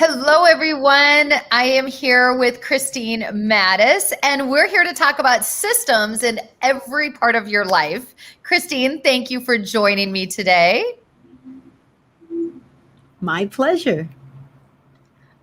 Hello, everyone. I am here with Christine Matus, and we're here to talk about systems in every part of your life. Christine, thank you for joining me today. My pleasure.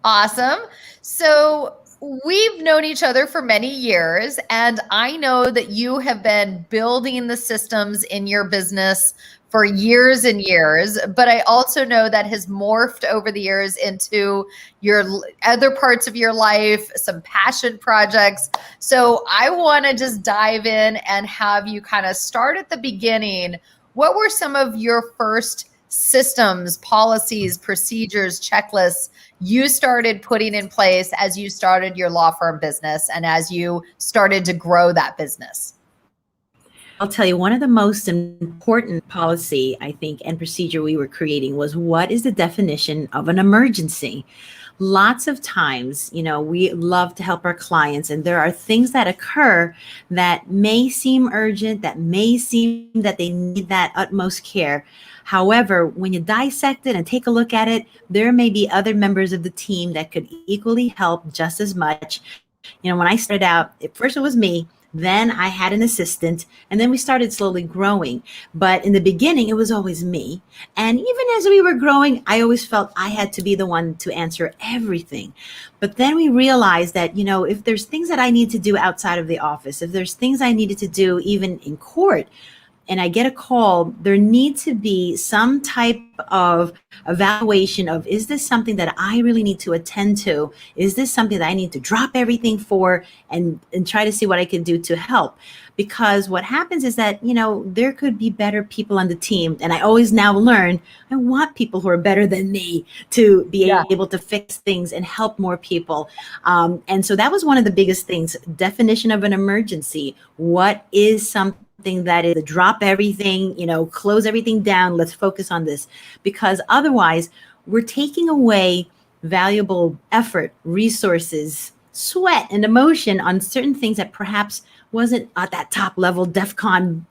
Awesome. So we've known each other for many years, and I know that you have been building the systems in your business for years and years, but I also know that has morphed over the years into your other parts of your life, some passion projects. So I want to just dive in and have you kind of start at the beginning. What were some of your first systems, policies, procedures, checklists you started putting in place as you started your law firm business and as you started to grow that business? I'll tell you, one of the most important policy, I think, and procedure we were creating was what is the definition of an emergency? Lots of times, we love to help our clients, and there are things that occur that may seem urgent, that may seem that they need that utmost care. However, when you dissect it and take a look at it, there may be other members of the team that could equally help just as much. When I started out, at first it was me. Then I had an assistant, and then we started slowly growing. But in the beginning, it was always me. And even as we were growing, I always felt I had to be the one to answer everything. But then we realized that, if there's things that I need to do outside of the office, if there's things I needed to do even in court, and I get a call, there needs to be some type of evaluation of, is this something that I really need to attend to? Is this something that I need to drop everything for and try to see what I can do to help? Because what happens is that, there could be better people on the team. And I always now learn, I want people who are better than me to be able to fix things and help more people. And so that was one of the biggest things, definition of an emergency. What is something that is drop everything, close everything down. Let's focus on this, because otherwise we're taking away valuable effort, resources, sweat, and emotion on certain things that perhaps wasn't at that top level DEFCON,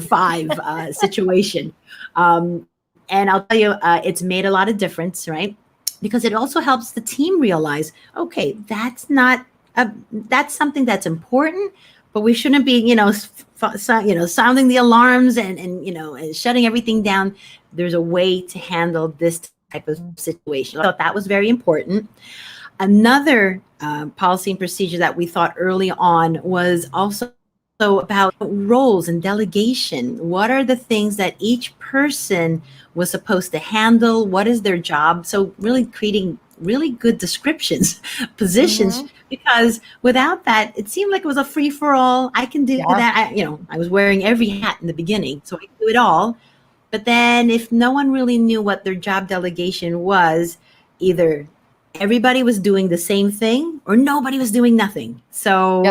5 situation. And I'll tell you, it's made a lot of difference, right? Because it also helps the team realize, okay, that's something that's important, but we shouldn't be, sounding the alarms and shutting everything down. There's a way to handle this type of situation. I thought that was very important. Another policy and procedure that we thought early on was also about roles and delegation. What are the things that each person was supposed to handle? What is their job? So really creating really good descriptions, positions, because without that, it seemed like it was a free for all. I can do that. I was wearing every hat in the beginning, so I could do it all. But then if no one really knew what their job delegation was, either everybody was doing the same thing or nobody was doing nothing. So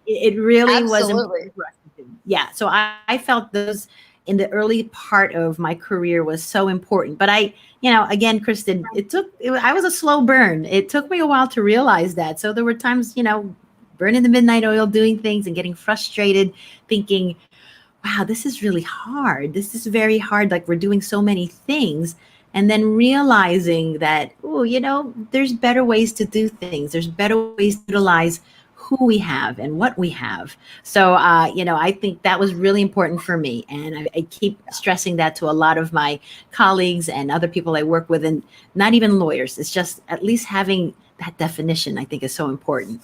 it really was important for us to do. Yeah. So I felt those in the early part of my career was so important. But again, Kristen, I was a slow burn. It took me a while to realize that. So there were times, burning the midnight oil, doing things and getting frustrated, thinking, wow, this is really hard. This is very hard. Like, we're doing so many things. And then realizing that, there's better ways to do things. There's better ways to utilize who we have and what we have. So, I think that was really important for me. And I keep stressing that to a lot of my colleagues and other people I work with, and not even lawyers. It's just at least having that definition, I think, is so important.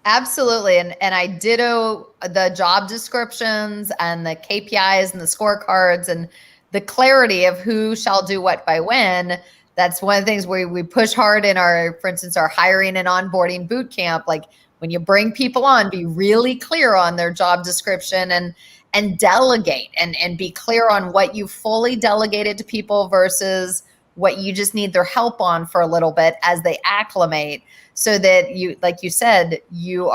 Absolutely. And I ditto the job descriptions and the KPIs and the scorecards and the clarity of who shall do what by when. That's one of the things we push hard in for instance, our hiring and onboarding boot camp. Like, when you bring people on, be really clear on their job description and delegate and be clear on what you fully delegated to people versus what you just need their help on for a little bit as they acclimate, so that you, like you said, you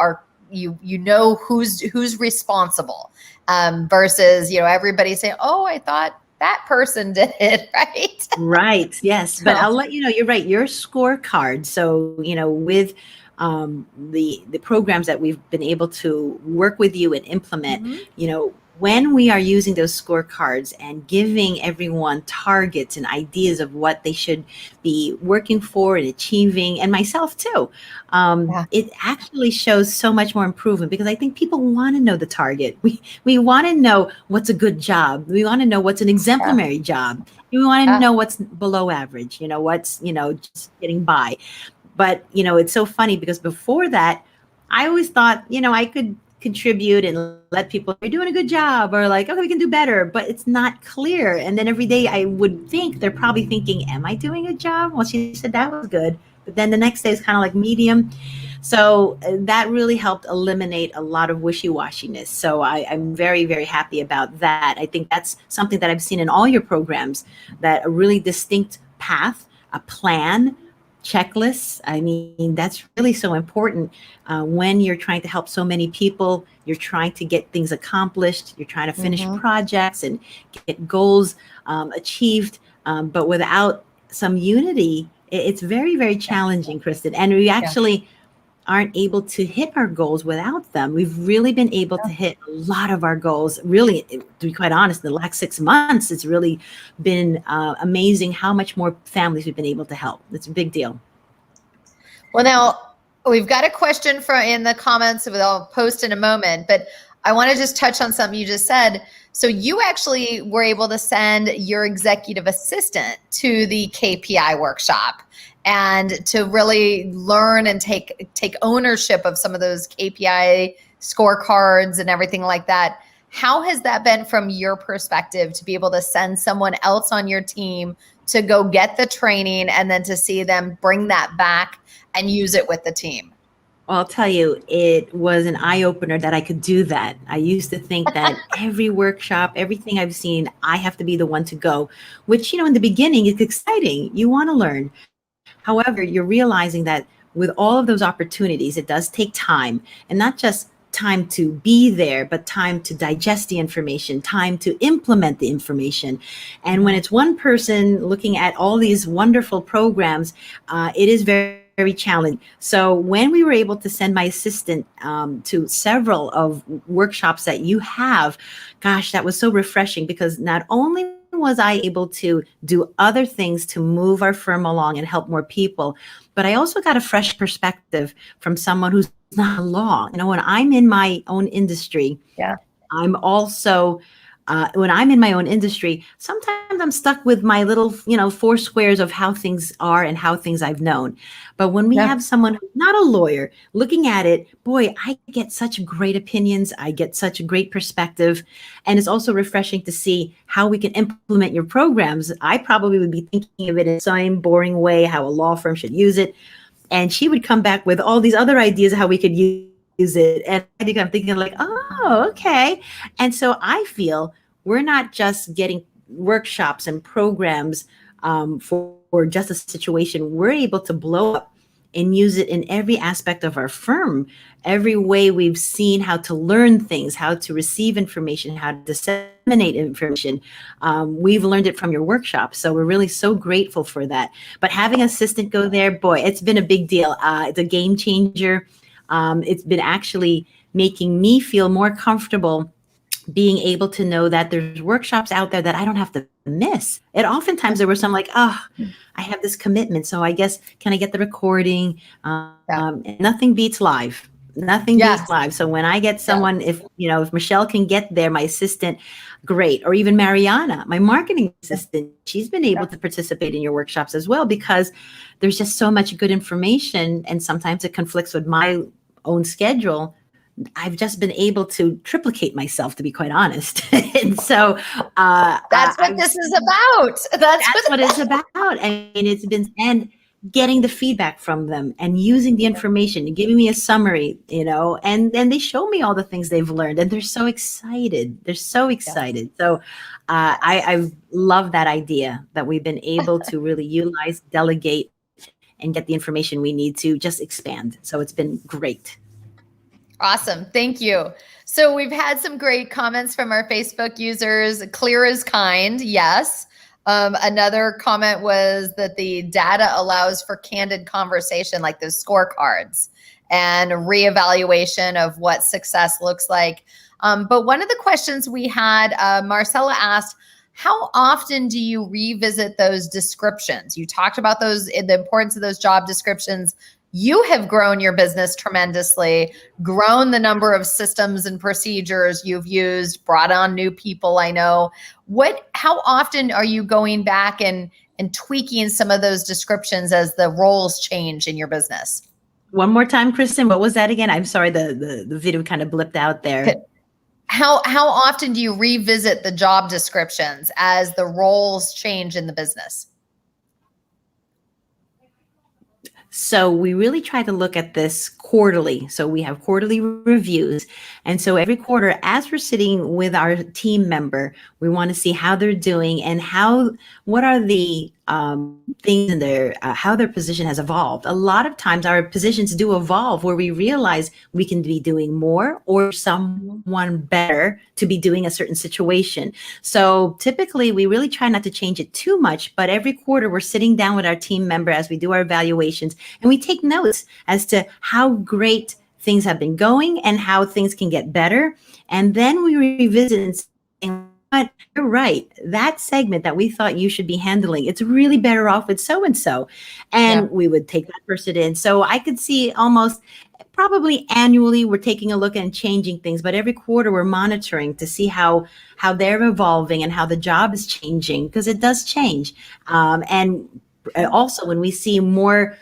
know who's responsible, versus, everybody saying, oh, I thought that person did it, right? Right. Yes. But I'll let you know, you're right. Your scorecard. So, with the programs that we've been able to work with you and implement, when we are using those scorecards and giving everyone targets and ideas of what they should be working for and achieving, and myself too, Yeah. it actually shows so much more improvement, because I think people want to know the target. We want to know what's a good job. We want to know what's an exemplary job. We want to Yeah. know what's below average, what's, just getting by. But, it's so funny because before that, I always thought, I could contribute and let people, you're doing a good job, or like, okay, we can do better, but it's not clear. And then every day I would think they're probably thinking, am I doing a job? Well, she said that was good. But then the next day is kind of like medium. So that really helped eliminate a lot of wishy-washiness. So I'm very, very happy about that. I think that's something that I've seen in all your programs, that a really distinct path, a plan, checklists. I mean, that's really so important when you're trying to help so many people. You're trying to get things accomplished. You're trying to finish projects and get goals achieved. But without some unity, it's very, very challenging, Kristen. And we actually aren't able to hit our goals without them. We've really been able to hit a lot of our goals. Really, to be quite honest, in the last 6 months, it's really been amazing how much more families we've been able to help. It's a big deal. Well, now we've got a question in the comments that I'll post in a moment, but I want to just touch on something you just said. So you actually were able to send your executive assistant to the KPI workshop and to really learn and take ownership of some of those KPI scorecards and everything like that. How has that been from your perspective, to be able to send someone else on your team to go get the training and then to see them bring that back and use it with the team? Well, I'll tell you, it was an eye-opener that I could do that. I used to think that every workshop, everything I've seen, I have to be the one to go, which, in the beginning, it's exciting. You want to learn. However, you're realizing that with all of those opportunities, it does take time, and not just time to be there, but time to digest the information, time to implement the information. And when it's one person looking at all these wonderful programs, it is very, very challenging. So when we were able to send my assistant to several of workshops that you have, gosh, that was so refreshing, because not only was I able to do other things to move our firm along and help more people, but I also got a fresh perspective from someone who's not a law. When I'm in my own industry, I'm also when I'm in my own industry, sometimes I'm stuck with my little, 4 squares of how things are and how things I've known. But when we have someone who's not a lawyer looking at it, boy, I get such great opinions. I get such a great perspective. And it's also refreshing to see how we can implement your programs. I probably would be thinking of it in the same boring way, how a law firm should use it. And she would come back with all these other ideas of how we could use it. And I think I'm thinking like, oh, okay. And so I feel we're not just getting workshops and programs for just a situation. We're able to blow up and use it in every aspect of our firm, every way we've seen how to learn things, how to receive information, how to disseminate information. We've learned it from your workshop. So we're really so grateful for that. But having an assistant go there, boy, it's been a big deal. It's a game changer. It's been actually making me feel more comfortable being able to know that there's workshops out there that I don't have to miss. And oftentimes there were some like, I have this commitment, so I guess, can I get the recording? Nothing beats live. Nothing beats live. So when I get someone, if Michelle can get there, my assistant, great. Or even Mariana, my marketing assistant, she's been able to participate in your workshops as well, because there's just so much good information, and sometimes it conflicts with my own schedule. I've just been able to triplicate myself, to be quite honest. And so that's what this is about. That's what it's about. And it's been, and getting the feedback from them and using the information and giving me a summary, and then they show me all the things they've learned, and they're so excited. They're so excited. So I love that idea that we've been able to really utilize, delegate, and get the information we need to just expand. So it's been great. Awesome. Thank you. So we've had some great comments from our Facebook users. Clear is kind. Yes. Another comment was that the data allows for candid conversation, like those scorecards, and reevaluation of what success looks like. But one of the questions we had, Marcella asked, how often do you revisit those descriptions? You talked about those, the importance of those job descriptions. You have grown your business tremendously, grown the number of systems and procedures you've used, brought on new people, I know. How often are you going back and tweaking some of those descriptions as the roles change in your business? One more time, Kristen, what was that again? I'm sorry, the video kind of blipped out there. How often do you revisit the job descriptions as the roles change in the business? So we really try to look at this quarterly. So we have quarterly reviews. And so every quarter, as we're sitting with our team member, we want to see how they're doing and what are the things in their, how their position has evolved. A lot of times our positions do evolve where we realize we can be doing more or someone better to be doing a certain situation. So typically we really try not to change it too much, but every quarter we're sitting down with our team member as we do our evaluations and we take notes as to how great things have been going and how things can get better. And then we revisit and say, but you're right. That segment that we thought you should be handling, it's really better off with so-and-so. And we would take that person in. So I could see almost probably annually we're taking a look and changing things, but every quarter we're monitoring to see how they're evolving and how the job is changing, because it does change. And also when we see more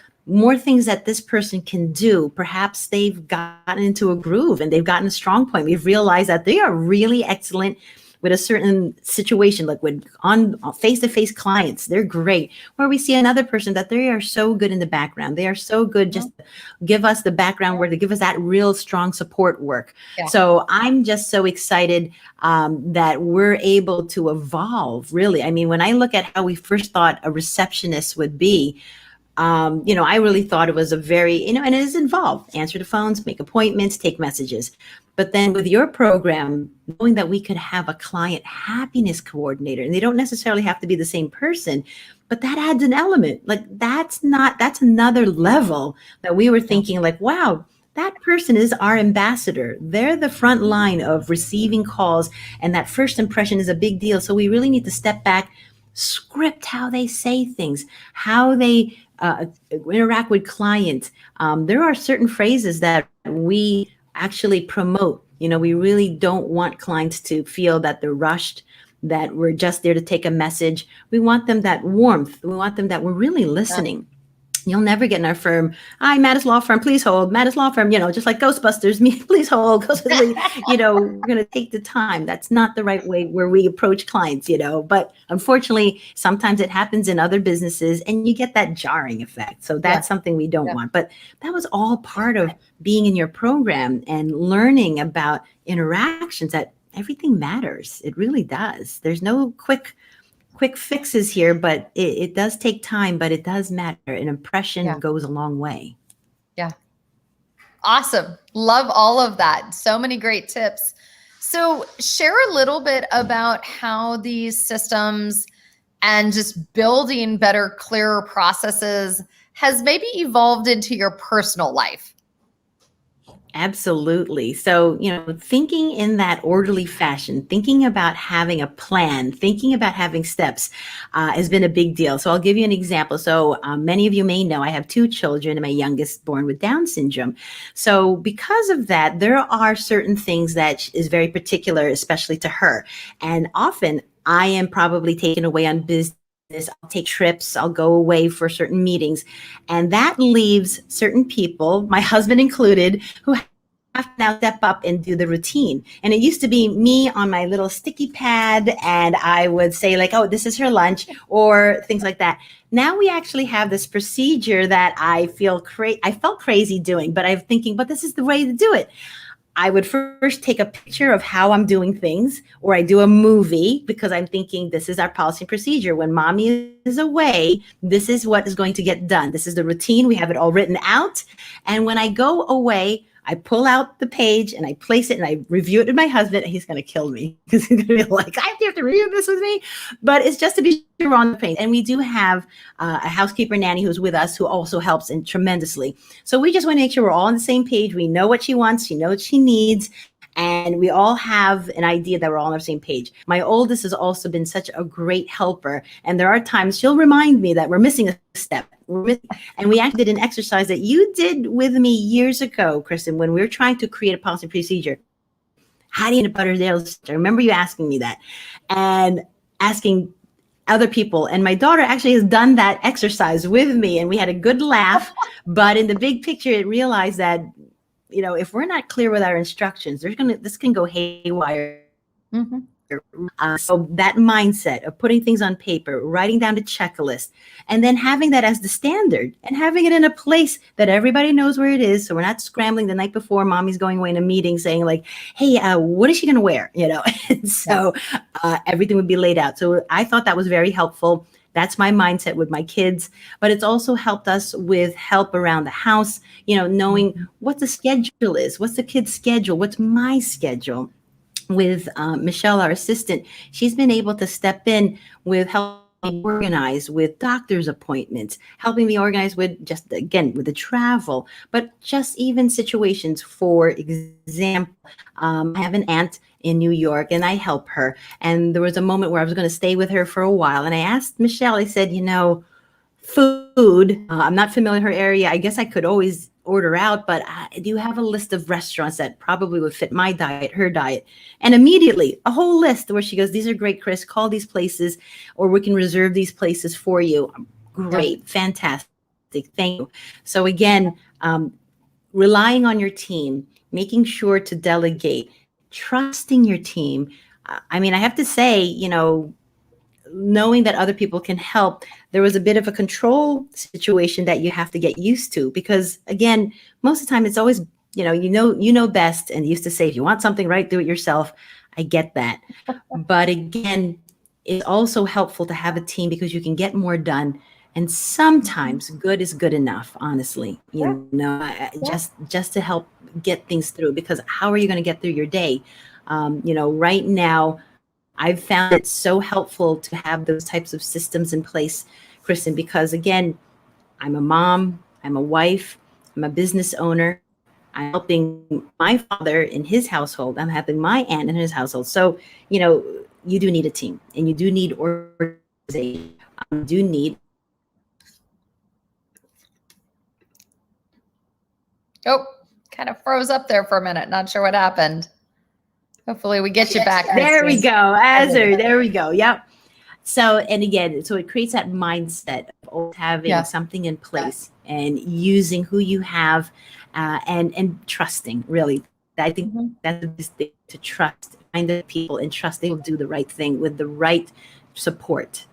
things that this person can do, perhaps they've gotten into a groove and they've gotten a strong point. We've realized that they are really excellent with a certain situation, like with on face-to-face clients, they're great. Where we see another person that they are so good in the background. They are so good just to give us the background where they give us that real strong support work. Yeah. So I'm just so excited that we're able to evolve, really. I mean, when I look at how we first thought a receptionist would be, I really thought it was a very, and it is involved, answer the phones, make appointments, take messages. But then with your program, knowing that we could have a client happiness coordinator, and they don't necessarily have to be the same person, but that adds an element. Like that's another level that we were thinking like, wow, that person is our ambassador. They're the front line of receiving calls. And that first impression is a big deal. So we really need to step back, script how they say things, how they interact with clients. There are certain phrases that we actually promote. We really don't want clients to feel that they're rushed, that we're just there to take a message. We want them that warmth. We want them that we're really listening. You'll never get in our firm, hi, Matus Law Firm, please hold. Matus Law Firm, just like Ghostbusters, please hold. We're going to take the time. That's not the right way where we approach clients, But unfortunately, sometimes it happens in other businesses and you get that jarring effect. So that's something we don't want. But that was all part of being in your program and learning about interactions, that everything matters. It really does. There's no quick fixes here, but it does take time, but it does matter. An impression goes a long way. Yeah. Awesome. Love all of that. So many great tips. So share a little bit about how these systems and just building better, clearer processes has maybe evolved into your personal life. Absolutely. So, thinking in that orderly fashion, thinking about having a plan, thinking about having steps has been a big deal. So I'll give you an example. So many of you may know I have 2 children and my youngest born with Down syndrome. So because of that, there are certain things that is very particular, especially to her. And often I am probably taken away on business. I'll take trips, I'll go away for certain meetings, and that leaves certain people, my husband included, who have to now step up and do the routine. And it used to be me on my little sticky pad, and I would say like, oh, this is her lunch, or things like that. Now we actually have this procedure that I felt crazy doing, but I'm thinking, but this is the way to do it. I would first take a picture of how I'm doing things, or I do a movie because I'm thinking this is our policy and procedure. When mommy is away, this is what is going to get done. This is the routine. We have it all written out. And when I go away, I pull out the page and I place it and I review it with my husband. He's going to kill me because he's going to be like, I have to review this with me. But it's just to be sure we're on the page. And we do have a housekeeper nanny who's with us who also helps tremendously. So we just want to make sure we're all on the same page. We know what she wants. She knows what she needs. and we all have an idea that we're all on the same page. My oldest has also been such a great helper, and there are times she'll remind me that we're missing a step. And we actually did an exercise that you did with me years ago, Kristen, when we were trying to create a policy procedure. How do you butter Dale's? I remember you asking me that, and asking other people. And my daughter actually has done that exercise with me, and we had a good laugh. But in the big picture, it realized that, if we're not clear with our instructions, this can go haywire. Mm-hmm. So that mindset of putting things on paper, writing down the checklist, and then having that as the standard, and having it in a place that everybody knows where it is. So we're not scrambling the night before mommy's going away in a meeting saying like, hey, what is she going to wear? And so everything would be laid out. So I thought that was very helpful. That's my mindset with my kids, but it's also helped us with help around the house, knowing what the schedule is, what's the kid's schedule, what's my schedule. With Michelle, our assistant, she's been able to step in with helping organize with doctor's appointments, helping me organize with with the travel, but just even situations. For example, I have an aunt in New York and I help her. And there was a moment where I was going to stay with her for a while. And I asked Michelle, I said, food, I'm not familiar with her area. I guess I could always order out, but do you have a list of restaurants that probably would fit my diet, her diet? And immediately a whole list where she goes, these are great, Chris, call these places, or we can reserve these places for you. Great. Fantastic. Thank you. So again, relying on your team, making sure to delegate, trusting your team. I have to say, knowing that other people can help, there was a bit of a control situation that you have to get used to, because again, most of the time it's always, you know best, and used to say, if you want something right, do it yourself. I get that. But again, it's also helpful to have a team because you can get more done. And sometimes good is good enough, honestly, just to help get things through, because how are you going to get through your day? Right now, I've found it so helpful to have those types of systems in place, Kristen, because again, I'm a mom, I'm a wife, I'm a business owner. I'm helping my father in his household. I'm helping my aunt in his household. So, you do need a team, and you do need organization. You do need. Oh, kind of froze up there for a minute. Not sure what happened. Hopefully we get you back. There we go. Azure. There we go. Yep. So, and again, so it creates that mindset of having something in place and using who you have, and trusting, really. I think that's the thing, to trust, find the people and trust they will do the right thing with the right support.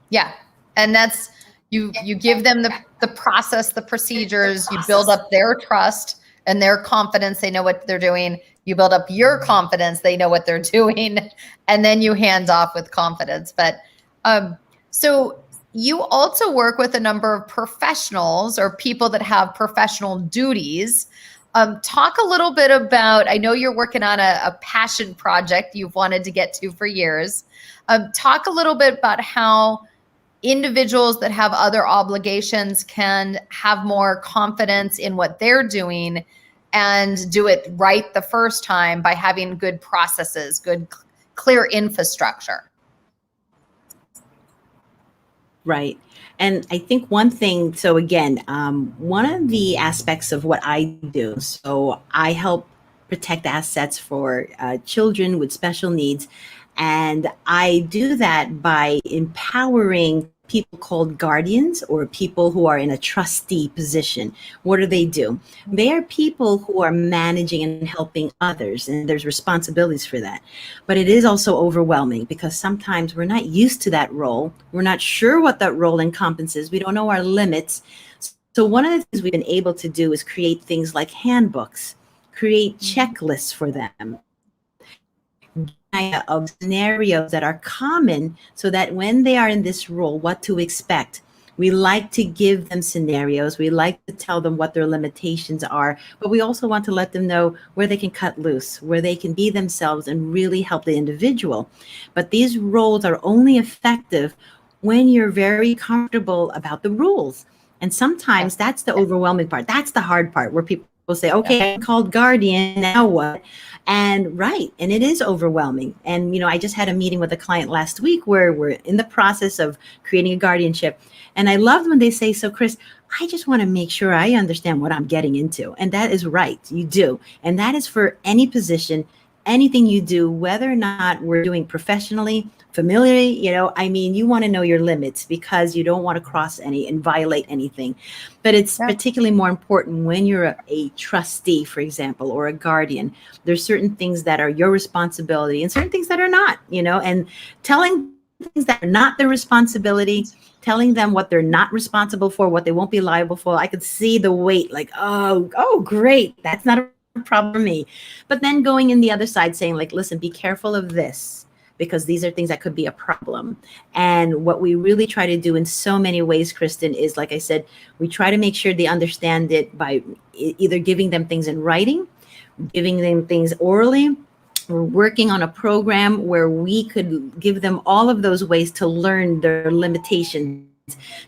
Yeah. And that's, you give them the process, the procedures, you build up their trust and their confidence. They know what they're doing. You build up your confidence. They know what they're doing, and then you hand off with confidence. But so you also work with a number of professionals or people that have professional duties. Talk a little bit about, I know you're working on a passion project you've wanted to get to for years. Talk a little bit about how individuals that have other obligations can have more confidence in what they're doing and do it right the first time by having good processes, good, clear infrastructure. Right. And I think one thing, so again, one of the aspects of what I do, so I help protect assets for children with special needs. And I do that by empowering people called guardians, or people who are in a trustee position. What do? They are people who are managing and helping others, and there's responsibilities for that. But it is also overwhelming because sometimes we're not used to that role. We're not sure what that role encompasses. We don't know our limits. So one of the things we've been able to do is create things like handbooks, create checklists for them, of scenarios that are common, so that when they are in this role, what to expect. We like to give them scenarios. We like to tell them what their limitations are, but we also want to let them know where they can cut loose, where they can be themselves and really help the individual. But these roles are only effective when you're very comfortable about the rules. And sometimes that's the overwhelming part. That's the hard part, where people say, okay, I called guardian, now what? And right, and it is overwhelming. And I just had a meeting with a client last week where we're in the process of creating a guardianship. And I loved when they say, so Chris, I just want to make sure I understand what I'm getting into. And that is right, you do. And that is for any position, anything you do, whether or not we're doing professionally, familiarly, you want to know your limits because you don't want to cross any and violate anything. But it's particularly more important when you're a trustee, for example, or a guardian. There's certain things that are your responsibility and certain things that are not, and telling things that are not their responsibility, telling them what they're not responsible for, what they won't be liable for. I could see the weight, like, oh, great. That's not a problem for me. But then going in the other side saying, like, listen, be careful of this, because these are things that could be a problem. And what we really try to do in so many ways, Kristen, is, like I said, we try to make sure they understand it by either giving them things in writing, giving them things orally. We're working on a program where we could give them all of those ways to learn their limitations.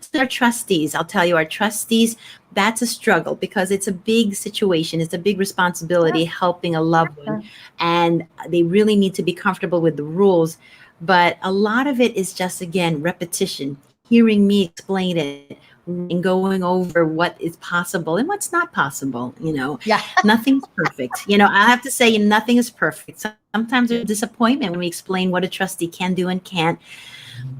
So our trustees, I'll tell you, our trustees, that's a struggle because it's a big situation. It's a big responsibility helping a loved one. And they really need to be comfortable with the rules. But a lot of it is just, again, repetition, hearing me explain it and going over what is possible and what's not possible. Nothing's perfect. I have to say nothing is perfect. Sometimes there's disappointment when we explain what a trustee can do and can't.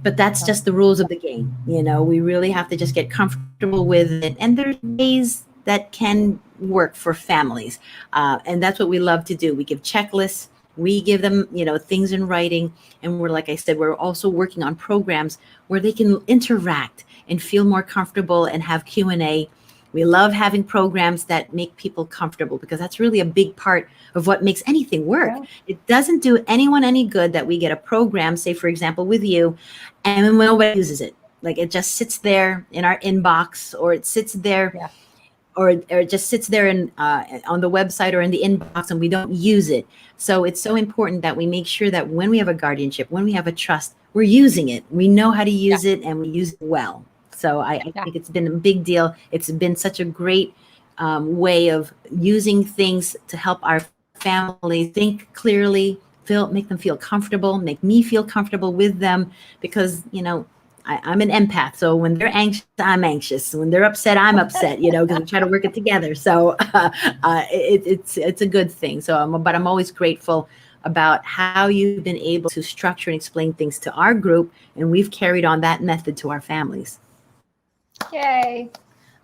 But that's just the rules of the game. We really have to just get comfortable with it. And there's ways that can work for families. And that's what we love to do. We give checklists. We give them, things in writing. And like I said, we're also working on programs where they can interact and feel more comfortable and have Q&A. We love having programs that make people comfortable because that's really a big part of what makes anything work. Yeah. It doesn't do anyone any good that we get a program, say, for example, with you, and nobody uses it. Like it just sits there in our inbox, or it sits there, or it just sits there on the website or in the inbox, and we don't use it. So it's so important that we make sure that when we have a guardianship, when we have a trust, we're using it. We know how to use it, and we use it well. So I think it's been a big deal. It's been such a great way of using things to help our family think clearly, make them feel comfortable, make me feel comfortable with them, because, I'm an empath. So when they're anxious, I'm anxious. When they're upset, I'm upset, because we try to work it together. So it's a good thing. So, but I'm always grateful about how you've been able to structure and explain things to our group. And we've carried on that method to our families. Yay.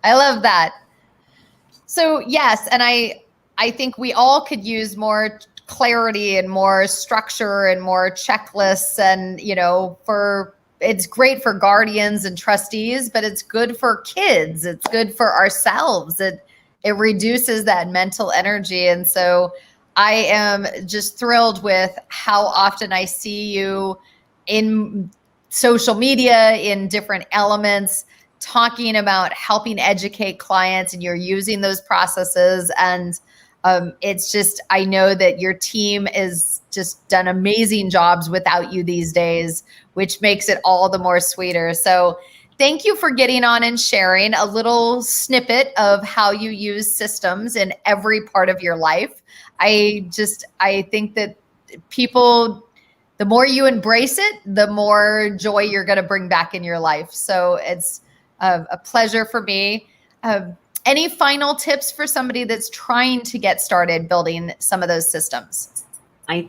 I love that. So yes, and I think we all could use more clarity and more structure and more checklists, and it's great for guardians and trustees, but it's good for kids. It's good for ourselves. It reduces that mental energy. And so I am just thrilled with how often I see you in social media, in different elements, talking about helping educate clients, and you're using those processes. And it's just, I know that your team is just done amazing jobs without you these days, which makes it all the more sweeter. So thank you for getting on and sharing a little snippet of how you use systems in every part of your life. I think that people, the more you embrace it, the more joy you're going to bring back in your life. So it's a pleasure for me. Any final tips for somebody that's trying to get started building some of those systems? I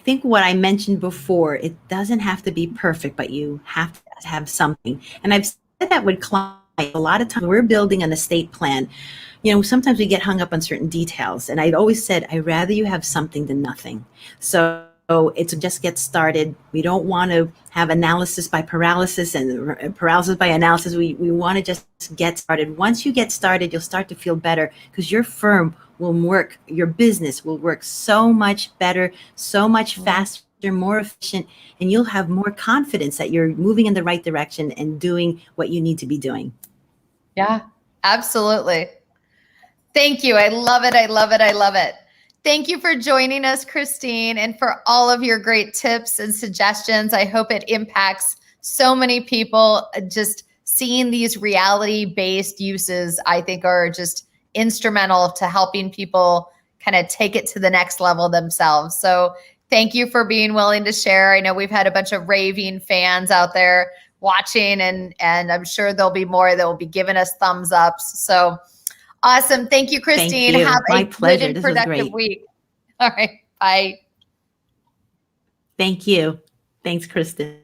think what I mentioned before, it doesn't have to be perfect, but you have to have something. And I've said that with clients a lot of times. We're building an estate plan. Sometimes we get hung up on certain details. And I've always said, I'd rather you have something than nothing. So it's just get started. We don't want to have analysis by paralysis and paralysis by analysis. We want to just get started. Once you get started, you'll start to feel better because your firm will work, your business will work so much better, so much faster, more efficient, and you'll have more confidence that you're moving in the right direction and doing what you need to be doing. Yeah, absolutely. Thank you. I love it. I love it. I love it. Thank you for joining us, Christine, and for all of your great tips and suggestions. I hope it impacts so many people. Just seeing these reality-based uses, I think, are just instrumental to helping people kind of take it to the next level themselves. So thank you for being willing to share. I know we've had a bunch of raving fans out there watching, and I'm sure there'll be more that will be giving us thumbs ups. So awesome. Thank you, Christine. Thank you. Have My pleasure. good and This was productive great. week. All right. Bye. Thank you. Thanks, Kristen.